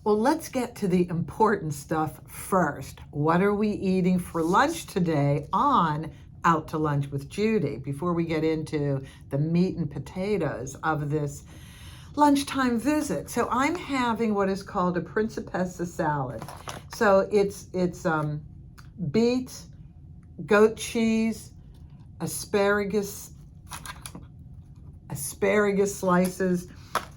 Well, let's get to the important stuff first. What are we eating for lunch today on Out to Lunch with Judy, before we get into the meat and potatoes of this lunchtime visit? So I'm having what is called a principessa salad. So it's beets, goat cheese, asparagus slices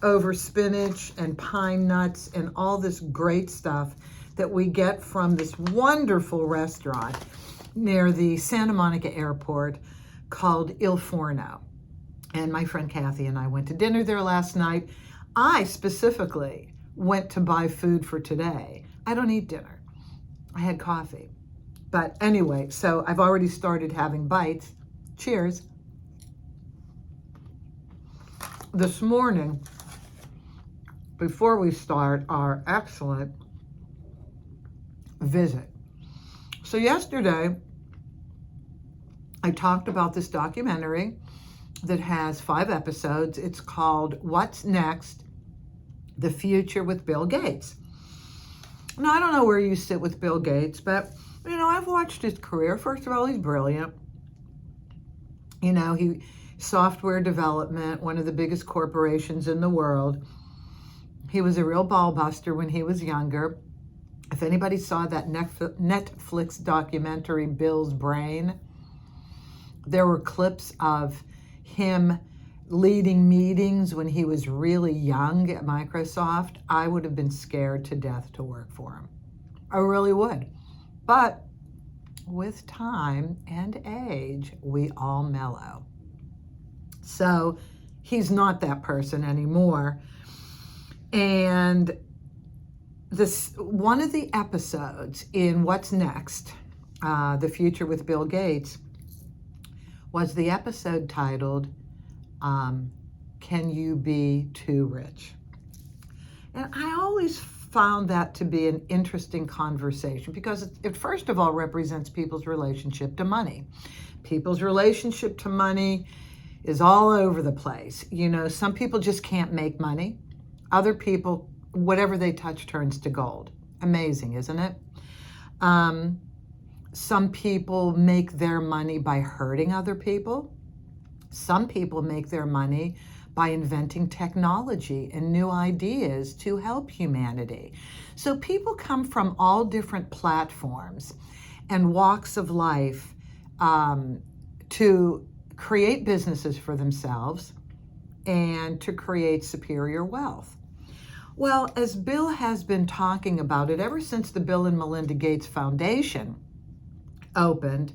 over spinach and pine nuts and all this great stuff that we get from this wonderful restaurant near the Santa Monica airport called Il Forno. And my friend Kathy and I went to dinner there last night. I specifically went to buy food for today. I don't eat dinner. I had coffee. But anyway, so I've already started having bites. Cheers. This morning, before we start our excellent visit. So yesterday, I talked about this documentary that has 5 episodes. It's called What's Next? The Future with Bill Gates. Now, I don't know where you sit with Bill Gates, but, you know, I've watched his career. First of all, he's brilliant. You know, he software development, one of the biggest corporations in the world. He was a real ball buster when he was younger. If anybody saw that Netflix documentary, Bill's Brain, there were clips of him leading meetings when he was really young at Microsoft. I would have been scared to death to work for him. I really would. But with time and age, we all mellow. So he's not that person anymore. And this one of the episodes in What's Next, The Future with Bill Gates, was the episode titled, Can You Be Too Rich? And I always found that to be an interesting conversation because it first of all represents people's relationship to money. People's relationship to money is all over the place. You know, some people just can't make money. Other people, whatever they touch turns to gold. Amazing, isn't it? Some people make their money by hurting other people. Some people make their money by inventing technology and new ideas to help humanity. So people come from all different platforms and walks of life to create businesses for themselves and to create superior wealth. Well, as Bill has been talking about it ever since the Bill and Melinda Gates Foundation opened,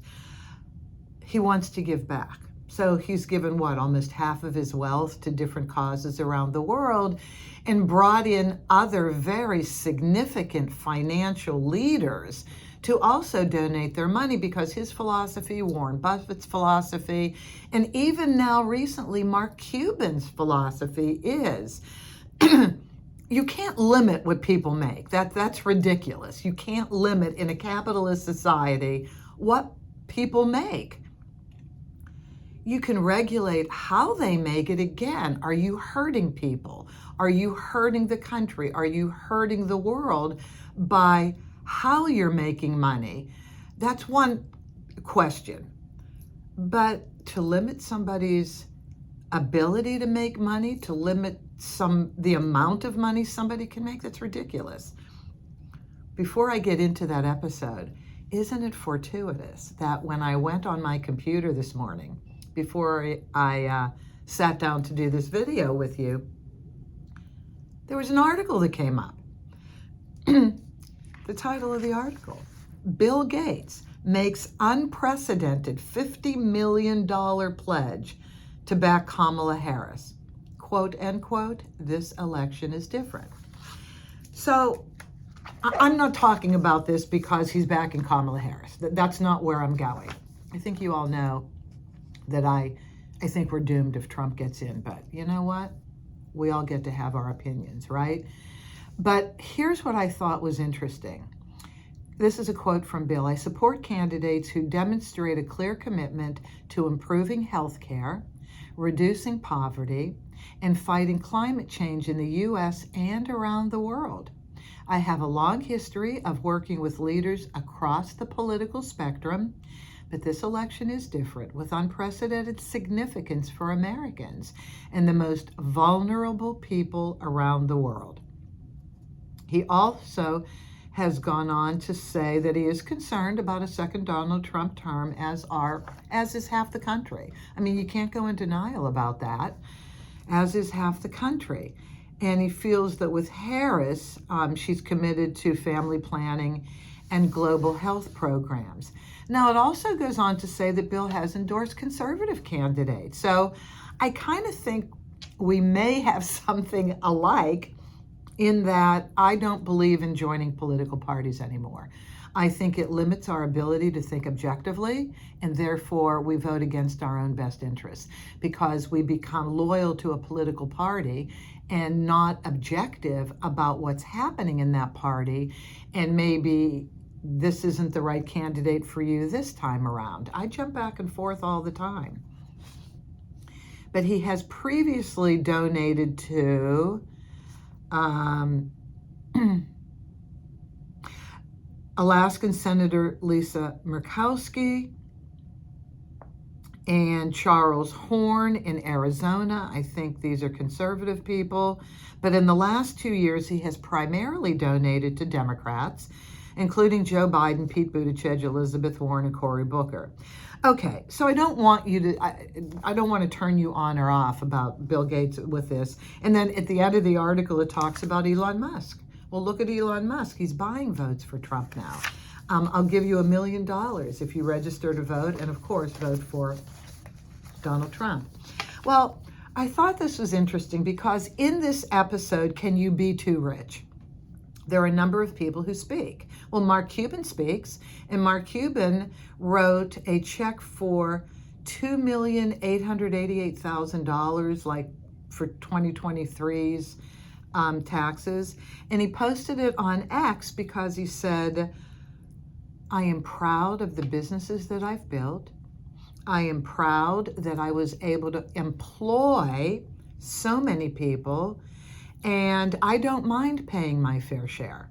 he wants to give back. So he's given almost half of his wealth to different causes around the world and brought in other very significant financial leaders to also donate their money because his philosophy, Warren Buffett's philosophy, and even now recently Mark Cuban's philosophy is you can't limit what people make. That's ridiculous. You can't limit in a capitalist society what people make. You can regulate how they make it. Again, are you hurting people? Are you hurting the country? Are you hurting the world by how you're making money? That's one question. But to limit somebody's ability to make money, to limit the amount of money somebody can make, that's ridiculous. Before I get into that episode, isn't it fortuitous that when I went on my computer this morning, before I sat down to do this video with you, there was an article that came up. The title of the article, Bill Gates makes unprecedented $50 million pledge to back Kamala Harris. Quote, end quote, this election is different. So I'm not talking about this because he's backing Kamala Harris. That's not where I'm going. I think you all know that I think we're doomed if Trump gets in. But you know what? We all get to have our opinions, right? But here's what I thought was interesting. This is a quote from Bill. I support candidates who demonstrate a clear commitment to improving health care, reducing poverty, and fighting climate change in the U.S. and around the world. I have a long history of working with leaders across the political spectrum, but this election is different, with unprecedented significance for Americans and the most vulnerable people around the world. He also has gone on to say that he is concerned about a second Donald Trump term, as is half the country. I mean, you can't go in denial about that, as is half the country. And he feels that with Harris, she's committed to family planning and global health programs. Now, it also goes on to say that Bill has endorsed conservative candidates. So I kind of think we may have something alike in that I don't believe in joining political parties anymore. I think it limits our ability to think objectively, and therefore we vote against our own best interests because we become loyal to a political party and not objective about what's happening in that party, and maybe this isn't the right candidate for you this time around. I jump back and forth all the time. But he has previously donated to Alaskan Senator Lisa Murkowski and Charles Horn in Arizona. I think these are conservative people. But in the last 2 years, he has primarily donated to Democrats, including Joe Biden, Pete Buttigieg, Elizabeth Warren, and Cory Booker. Okay, so I don't want you to, I don't want to turn you on or off about Bill Gates with this. And then at the end of the article, it talks about Elon Musk. Well, look at Elon Musk. He's buying votes for Trump now. I'll give you $1 million if you register to vote, and of course, vote for Donald Trump. Well, I thought this was interesting because in this episode, Can You Be Too Rich? There are a number of people who speak. Well, Mark Cuban speaks, and Mark Cuban wrote a check for $2,888,000, like for 2023's taxes, and he posted it on X because he said, I am proud of the businesses that I've built. I am proud that I was able to employ so many people, and I don't mind paying my fair share,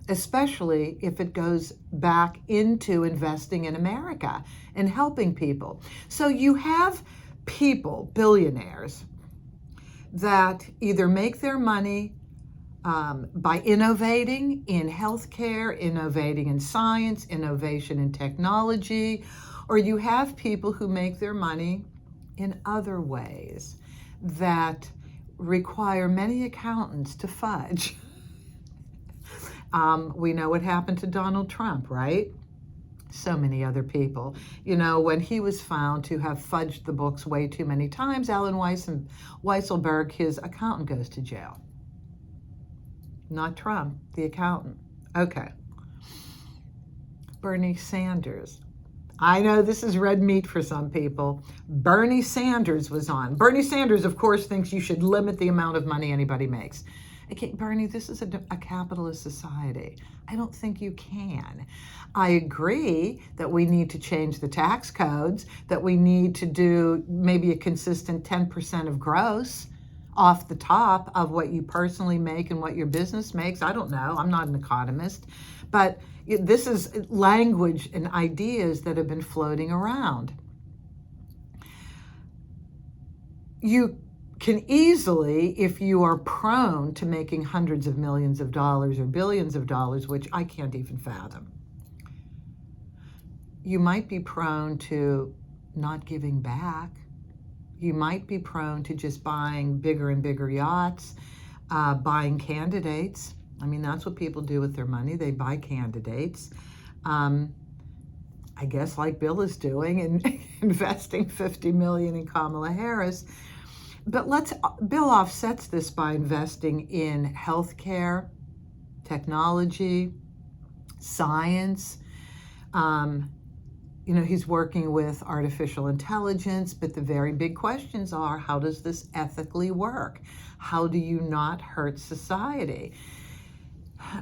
especially if it goes back into investing in America and helping people. So you have people, billionaires, that either make their money by innovating in healthcare, innovating in science, innovation in technology, or you have people who make their money in other ways that require many accountants to fudge. We know what happened to Donald Trump, right? So many other people. You know, when he was found to have fudged the books way too many times, Alan Weisselberg, his accountant, goes to jail. Not Trump, the accountant. Okay. Bernie Sanders. I know this is red meat for some people. Bernie Sanders was on. Bernie Sanders, of course, thinks you should limit the amount of money anybody makes. Okay, Bernie, this is a capitalist society. I don't think you can. I agree that we need to change the tax codes, that we need to do maybe a consistent 10% of gross off the top of what you personally make and what your business makes. I don't know. I'm not an economist. But this is language and ideas that have been floating around. You can easily, if you are prone to making hundreds of millions of dollars or billions of dollars, which I can't even fathom, you might be prone to not giving back. You might be prone to just buying bigger and bigger yachts, buying candidates. I mean, that's what people do with their money. They buy candidates. I guess like Bill is doing and investing $50 million in Kamala Harris. But Bill offsets this by investing in healthcare, technology, science. You know, he's working with artificial intelligence, but the very big questions are, how does this ethically work? How do you not hurt society?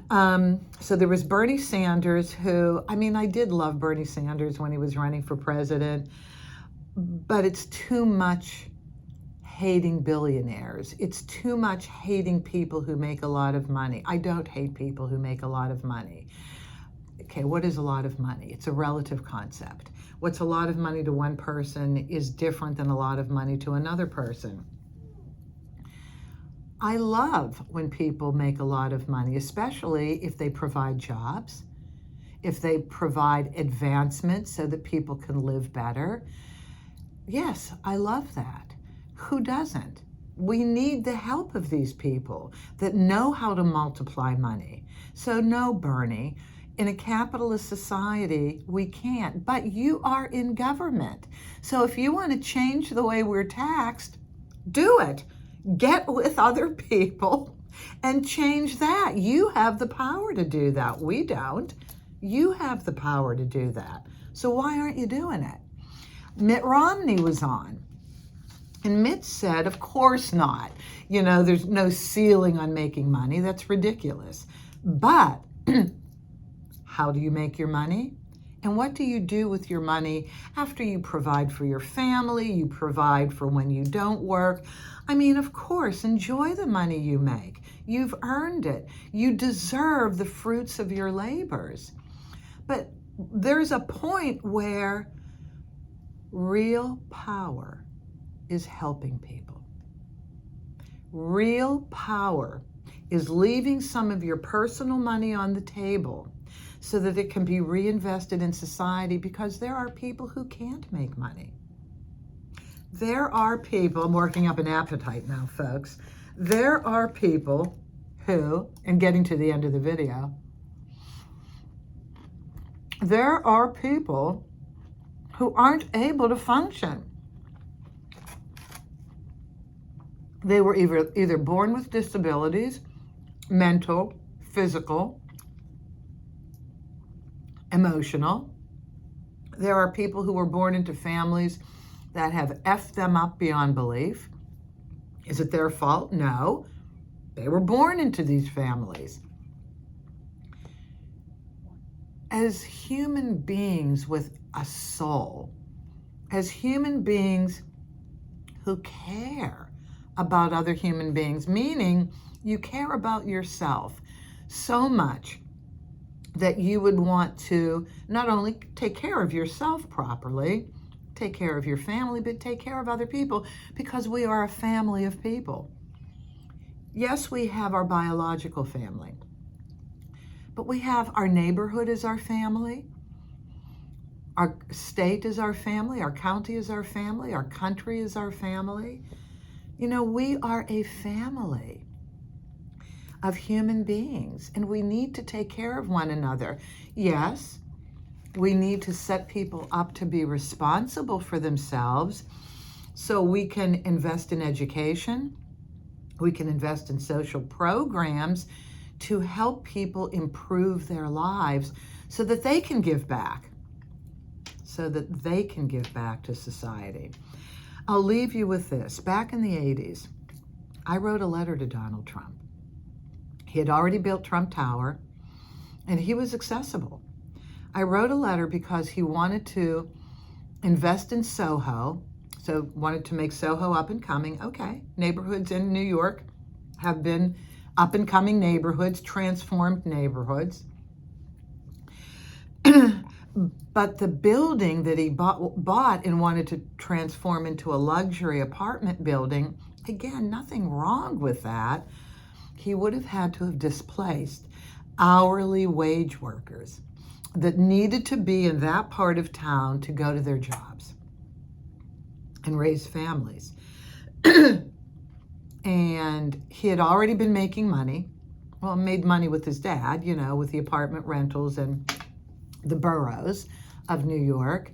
So there was Bernie Sanders, who, I mean, I did love Bernie Sanders when he was running for president, but it's too much hating billionaires. It's too much hating people who make a lot of money. I don't hate people who make a lot of money. Okay, what is a lot of money? It's a relative concept. What's a lot of money to one person is different than a lot of money to another person. I love when people make a lot of money, especially if they provide jobs, if they provide advancement so that people can live better. Yes, I love that. Who doesn't? We need the help of these people that know how to multiply money. So no, Bernie, in a capitalist society, we can't, but you are in government. So if you want to change the way we're taxed, do it. Get with other people and change that. You have the power to do that. We don't. You have the power to do that. So why aren't you doing it? Mitt Romney was on, and Mitt said, of course not. You know, there's no ceiling on making money. That's ridiculous. But how do you make your money? And what do you do with your money after you provide for your family, you provide for when you don't work? I mean, of course, enjoy the money you make. You've earned it. You deserve the fruits of your labors. But there's a point where real power is helping people. Real power is leaving some of your personal money on the table so that it can be reinvested in society, because there are people who can't make money. There are people, I'm working up an appetite now, folks. There are people who, and getting to the end of the video, there are people who aren't able to function. They were either born with disabilities, mental, physical, emotional. There are people who were born into families that have effed them up beyond belief. Is it their fault? No. They were born into these families. As human beings with a soul, as human beings who care about other human beings, meaning you care about yourself so much that you would want to not only take care of yourself properly, take care of your family, but take care of other people, because we are a family of people. Yes, we have our biological family, but we have our neighborhood as our family, our state is our family, our county is our family, our country is our family. You know, we are a family of human beings, and we need to take care of one another. Yes, we need to set people up to be responsible for themselves so we can invest in education, we can invest in social programs to help people improve their lives so that they can give back, to society. I'll leave you with this. Back in the 80s, I wrote a letter to Donald Trump. He had already built Trump Tower, and he was accessible. I wrote a letter because he wanted to invest in Soho, so wanted to make Soho up and coming. Okay, neighborhoods in New York have been up and coming neighborhoods, transformed neighborhoods. But the building that he bought and wanted to transform into a luxury apartment building, again, nothing wrong with that. He would have had to have displaced hourly wage workers that needed to be in that part of town to go to their jobs and raise families. And he had already been making money. Well, made money with his dad, you know, with the apartment rentals and the boroughs of New York.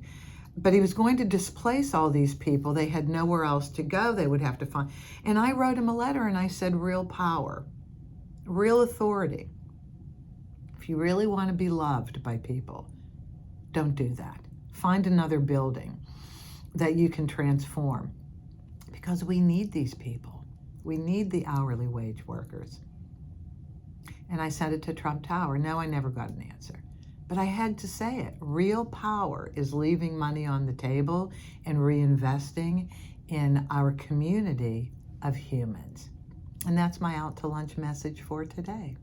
But he was going to displace all these people. They had nowhere else to go. They would have to find. And I wrote him a letter and I said, real power, real authority. If you really want to be loved by people, don't do that. Find another building that you can transform, because we need these people. We need the hourly wage workers. And I sent it to Trump Tower. No, I never got an answer. But I had to say it. Real power is leaving money on the table and reinvesting in our community of humans. And that's my out to lunch message for today.